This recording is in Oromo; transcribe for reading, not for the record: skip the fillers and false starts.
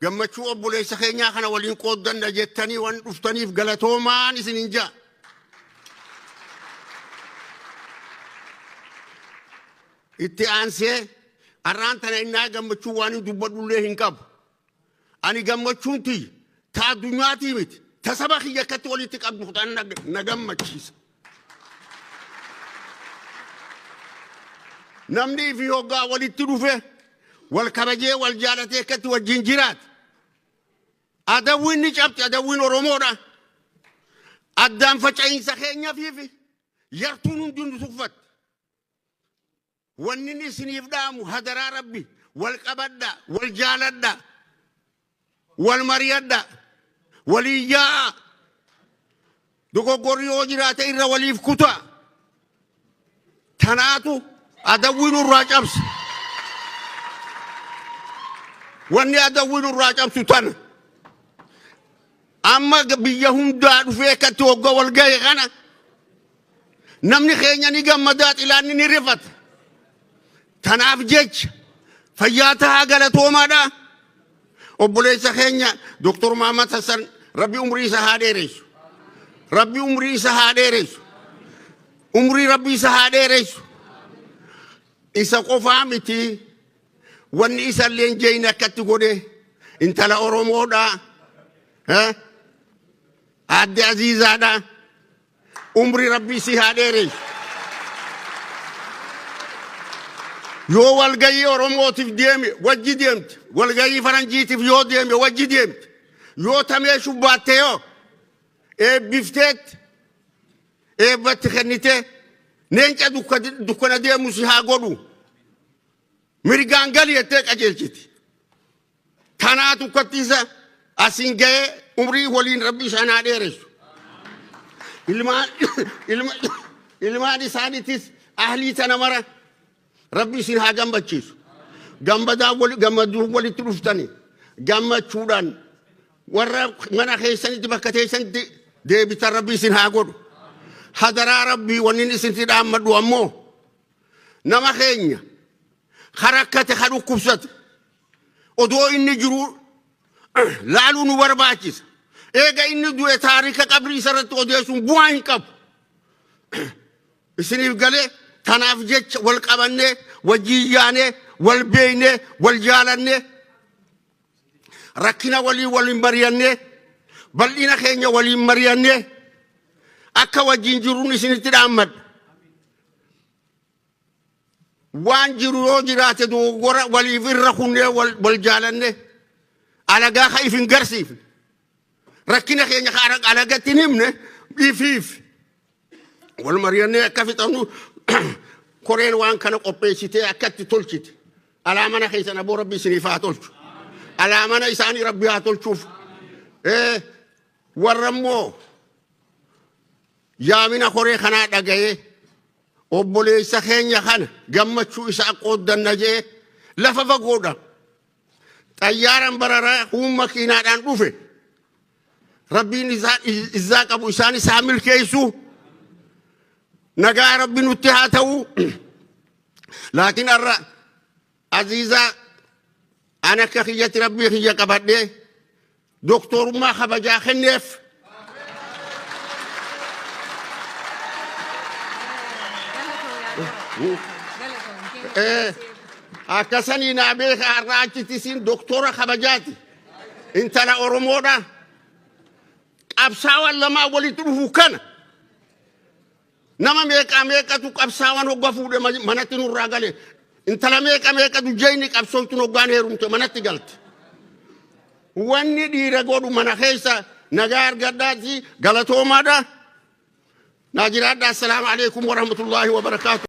gammachuu obboleessa keenyaa kana waliin qooddanna jettanii waan dhuftaniif galatoomaan isinin jaa. Itti aansee arraan tana innaa gammachuu waan dubbadhullee hin qabu. Ani gammachuun tiyya ta addunyaatii miti ta saba kiyya akkatti walitti qabdu fudhan na gammachiisa. Namni fi hoggaa walitti dhufe wal kabajee wal jaalatee akkatti wajjin jiraate. Adawwiin ni cabti adawwiin Oromoodha. Addaan faca'iinsa keenya fiifi yartuun hundi tuffatte. Wanni ni isiniif dhaamu hadaraa Rabbi wal qabadda wal jaaladda wal mariyadda waliyyaa dogoggorri yoo jiraate irra waliif kutaa. Tanaatu adawwiin irraa cabse. Wanni adawwiin irraa cabsu tana. Amma biyya hundaa dhufee akkatti hoggaa wal ga'e kana namni keenya ni gammadaa ilaanni ni rifata. Tanaaf jecha fayyaa tahaa galatoomaadha. Obboleessa keenya Dr. Muhammad Hassan Rabbi umrii isa haa dheeressu. Rabbi umrii isa haa dheeressu. Umrii Rabbi isa haa dheeressu. Isa qofaa miti wanni isa illee jeyne akkatti godhe intala Oromoodha. Adde Aziizaadha. Umrii Rabbi isa haa dheeressu. Yoo walgayii Oromootiif deeme wajji deemte walgayii Faranjiitiif yoo deeme wajji deemte yoo tamee shubbaatte yoo eebbifteetti eebbatti kennite neenca dukkana deemu si haa godhu mirgaan gali jettee qajeelchiti. Tanaatu ukkattiisa asiin ga'ee umrii waliin Rabbi isaan haa dheeressu. Ilmaan isaaniitis ahlii tana mara Rabbi isin haa gammachiisu. Gammaduuf walitti dhuftani. Gammachuudhaan warra mana keessanitti bakka teessanitti deebitan Rabbi isin haa godhu. Hadaraa Rabbii wanni isinitti dhaammadhu ammoo nama keenya harakkate ha dhukkubsate odoo inni jiru laaluu nu barbaachisa. Eega inni du'e taarika qabrii isarratti odeessuun bu'aa hin qabu. Isiniif galee tanaaf jecha wal qabanne wajjin yaane wal beeyne wal jaalanne rakkina waliin mari'anne bal'ina keenya waliin mari'anne akka wajjin jiruun isinitti dhaammadha. Waan jiru yoo jiraate dogoggora waliif irra kunnee wal jaalanne alagaa ka if hin garsiifne rakkina keenya ka alagatti hin himne ifiif wal mari'anne akka fixannu koreen waan kana qopheessitee akkatti tolchite. Alaamana keessan aboo Rabbi isiniif haa tolchu. Alaamana isaanii Rabbi haa tolchuuf. Warra immoo yaamina koree kanaa dhaga'ee obboleessa keenya kana gammachuu isaa qooddanna jee lafa fagoodha. Xayyaaran bararaa makiinaadhaan dhufe. Rabbiin isaa qabu isaan isaa milkeessu. Nagaa Rabbi nutti haa ta'u. Laakiin har'a Aziizaa ana akka kiyyatti Rabbii kiyya qabadhee doktorummaa kabajaa kenneef. Akkasanii naa beeka har'a achitti isin doktora kabajaati. Intala Oromoodha. Qabsaawwan lamaa walitti dhufu kana. Nama meeqatu qabsaawwan hogga fuudhe manatti nurraa gale. Intala meeqatu jeyni qabsooftu hoggaan heerumte manatti galte. Wanni dhiira godhu mana keessa nagaa argadhaati galatoomaadha. Naa jiraadha. Assalaamu alaikum wa rahmatullahi wa barakaatu.